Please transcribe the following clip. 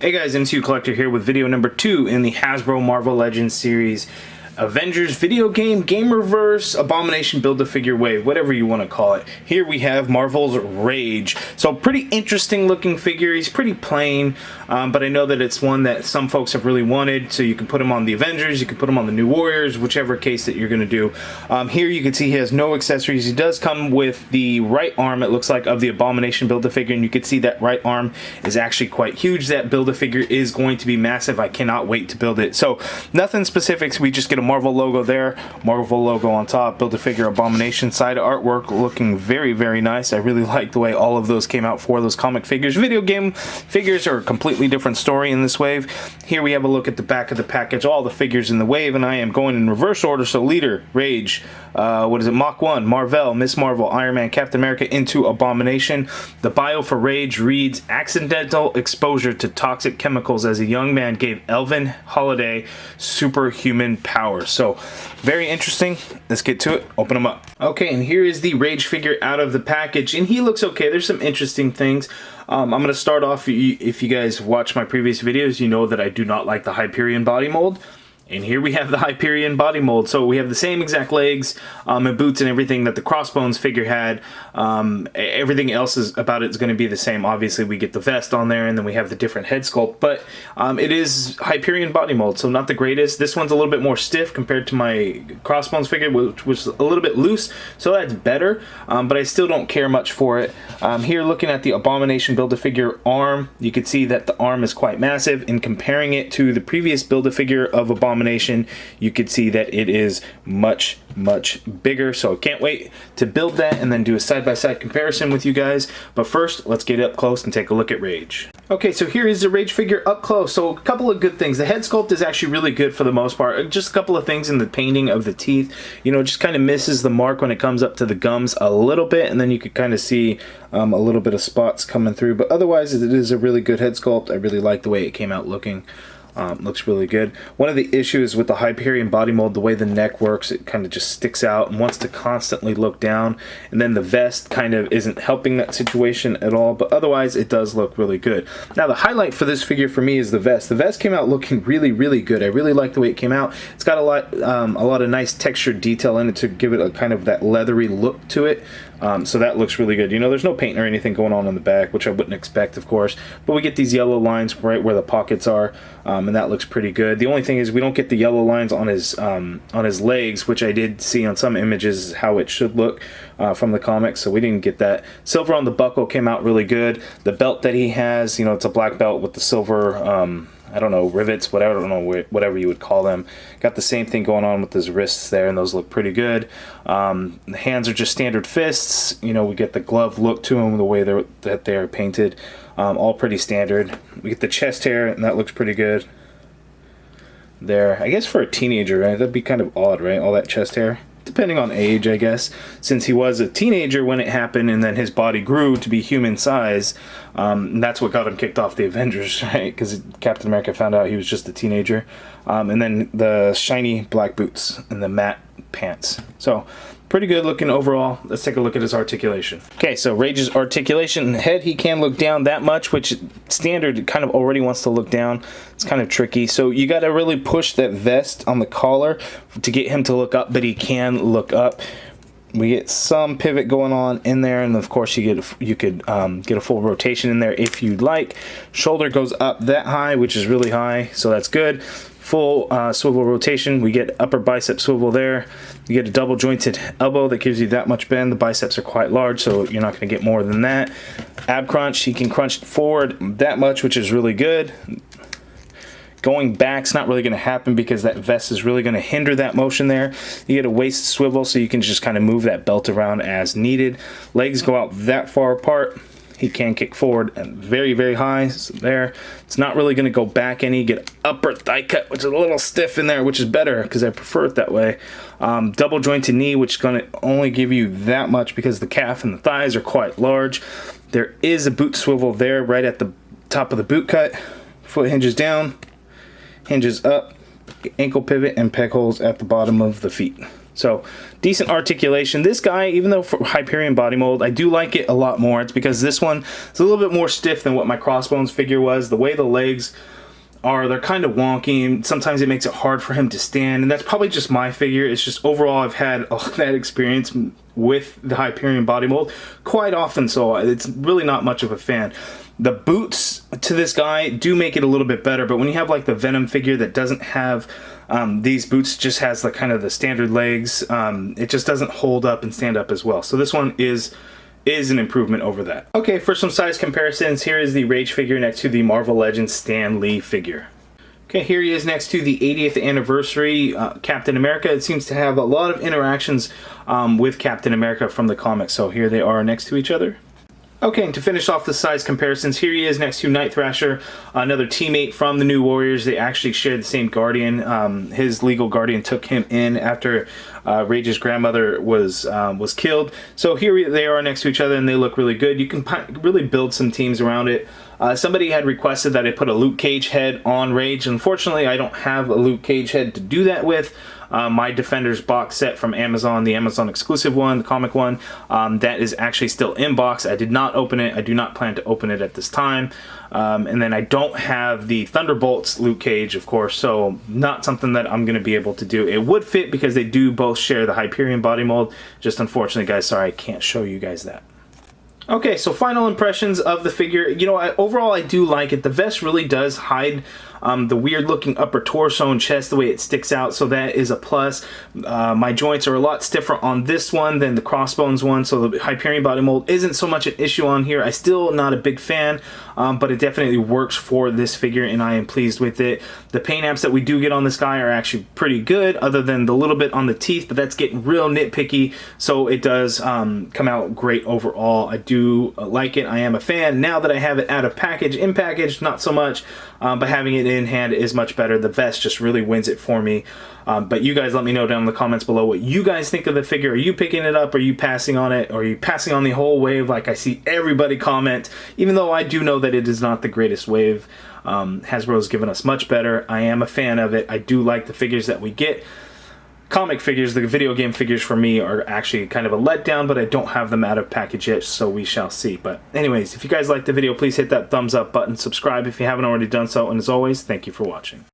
Hey guys, MCU Collector here with video number 2 in the Hasbro Marvel Legends series Avengers video game, GamerVerse Abomination Build-A-Figure Wave, whatever you want to call it. Here we have Marvel's Rage. So pretty interesting looking figure. He's pretty plain, but I know that it's one that some folks have really wanted, so you can put him on the Avengers, you can put him on the New Warriors, whichever case that you're going to do. Here you can see he has no accessories. He does come with the right arm, it looks like, of the Abomination Build-A-Figure, and you can see that right arm is actually quite huge. That Build-A-Figure is going to be massive. I cannot wait to build it. So nothing specifics, we just get a Marvel logo there, Marvel logo on top, Build-A-Figure Abomination side artwork looking very, very nice. I really like the way all of those came out for those comic figures. Video game figures are a completely different story in this wave. Here we have a look at the back of the package, all the figures in the wave, and I am going in reverse order. So Leader, Rage, what is it, Mach-1, Mar-vell, Miss Marvel, Iron Man, Captain America into Abomination. The bio for Rage reads, accidental exposure to toxic chemicals as a young man gave Elvin Holiday superhuman powers. So very interesting. Let's get to it. Open them up. Okay, and here is the Rage figure out of the package, and he looks okay. There's some interesting things. I'm going to start off, if you guys watch my previous videos, you know that I do not like the Hyperion body mold. And here we have the Hyperion body mold. So we have the same exact legs and boots and everything that the Crossbones figure had. Everything else about it is going to be the same. Obviously, we get the vest on there, and then we have the different head sculpt. But it is Hyperion body mold, so not the greatest. This one's a little bit more stiff compared to my Crossbones figure, which was a little bit loose. So that's better, but I still don't care much for it. Here, looking at the Abomination Build-A-Figure arm, you can see that the arm is quite massive. In comparing it to the previous Build-A-Figure of Abomination, you could see that it is much bigger. So I can't wait to build that and then do a side-by-side comparison with you guys. But first, let's get up close and take a look at Rage. Okay, so here is the Rage figure up close. So a couple of good things. The head sculpt is actually really good for the most part. Just a couple of things in the painting of the teeth. You know, just kind of misses the mark when it comes up to the gums a little bit, and then you could kind of see a little bit of spots coming through. But otherwise, it is a really good head sculpt. I really like the way it came out looking. Looks really good. One of the issues with the Hyperion body mold, the way the neck works, it kind of just sticks out and wants to constantly look down, and then the vest kind of isn't helping that situation at all, but otherwise it does look really good. Now the highlight for this figure for me is the vest. The vest came out looking really good. I really like the way it came out. It's got a lot of nice textured detail in it to give it a kind of that leathery look to it. So that looks really good. You know, there's no paint or anything going on the back, which I wouldn't expect, of course. But we get these yellow lines right where the pockets are, and that looks pretty good. The only thing is we don't get the yellow lines on his legs, which I did see on some images how it should look from the comics. So we didn't get that. Silver on the buckle came out really good. The belt that he has, you know, it's a black belt with the silver. I don't know, rivets, whatever, I don't know, whatever you would call them. Got the same thing going on with his wrists there, and those look pretty good. The hands are just standard fists. You know, we get the glove look to them, the way that they're painted. All pretty standard. We get the chest hair, and that looks pretty good. There, I guess for a teenager, right? That'd be kind of odd, right? All that chest hair. Depending on age, I guess, since he was a teenager when it happened, and then his body grew to be human size. And that's what got him kicked off the Avengers, right? Because Captain America found out he was just a teenager. And then the shiny black boots and the matte pants. So pretty good looking overall. Let's take a look at his articulation. Okay, so Rage's articulation head, he can look down that much, which standard kind of already wants to look down. It's kind of tricky. So you got to really push that vest on the collar to get him to look up, but he can look up. We get some pivot going on in there, and of course you could get a full rotation in there if you'd like. Shoulder goes up that high, which is really high, so that's good. Full swivel rotation. We get upper bicep swivel there. You get a double jointed elbow that gives you that much bend. The biceps are quite large, so you're not going to get more than that. Ab crunch, he can crunch forward that much, which is really good. Going back's not really going to happen because that vest is really going to hinder that motion there. You get a waist swivel, so you can just kind of move that belt around as needed. Legs go out that far apart. He can kick forward and very high. So there, it's not really going to go back any. You get upper thigh cut, which is a little stiff in there, which is better because I prefer it that way. Double jointed knee, which is going to only give you that much because the calf and the thighs are quite large. There is a boot swivel there right at the top of the boot cut. Foot hinges down, hinges up, ankle pivot, and peg holes at the bottom of the feet. So, decent articulation. This guy, even though for Hyperion body mold, I do like it a lot more. It's because this one is a little bit more stiff than what my Crossbones figure was. The way the legs are, they're kind of wonky, and sometimes it makes it hard for him to stand, and that's probably just my figure. It's just overall I've had all that experience with the Hyperion body mold quite often, so it's really not much of a fan. The boots to this guy do make it a little bit better, but when you have like the Venom figure that doesn't have these boots, just has the kind of the standard legs, it just doesn't hold up and stand up as well. So this one is an improvement over that. Okay, for some size comparisons, here is the Rage figure next to the Marvel Legends Stan Lee figure. Okay, here he is next to the 80th anniversary Captain America. It seems to have a lot of interactions with Captain America from the comics, so here they are next to each other. Okay, and to finish off the size comparisons, here he is next to Night Thrasher, another teammate from the New Warriors. They actually shared the same guardian. His legal guardian took him in after Rage's grandmother was killed. So here they are next to each other, and they look really good. You can really build some teams around it. Somebody had requested that I put a Luke Cage head on Rage. Unfortunately, I don't have a Luke Cage head to do that with. My Defenders box set from Amazon, the Amazon exclusive one, the comic one, that is actually still in box. I did not open it. I do not plan to open it at this time. And then I don't have the Thunderbolts Luke Cage, of course, so not something that I'm going to be able to do. It would fit because they do both share the Hyperion body mold. Just unfortunately, guys, sorry, I can't show you guys that. Okay, so final impressions of the figure. You know, overall I do like it. The vest really does hide the weird looking upper torso and chest, the way it sticks out, so that is a plus. My joints are a lot stiffer on this one than the Crossbones one, so the Hyperion body mold isn't so much an issue on here. I'm still not a big fan, but it definitely works for this figure, and I am pleased with it. The paint apps that we do get on this guy are actually pretty good, other than the little bit on the teeth, but that's getting real nitpicky, so it does come out great overall. I do like it. I am a fan. Now that I have it out of package, in package, not so much, but having it in hand is much better. The vest just really wins it for me. But you guys let me know down in the comments below what you guys think of the figure. Are you picking it up? Are you passing on it? Or are you passing on the whole wave like I see everybody comment? Even though I do know that it is not the greatest wave. Hasbro has given us much better. I am a fan of it. I do like the figures that we get. Comic figures, the video game figures for me are actually kind of a letdown, but I don't have them out of package yet, so we shall see. But anyways, if you guys liked the video, please hit that thumbs up button, subscribe if you haven't already done so, and as always, thank you for watching.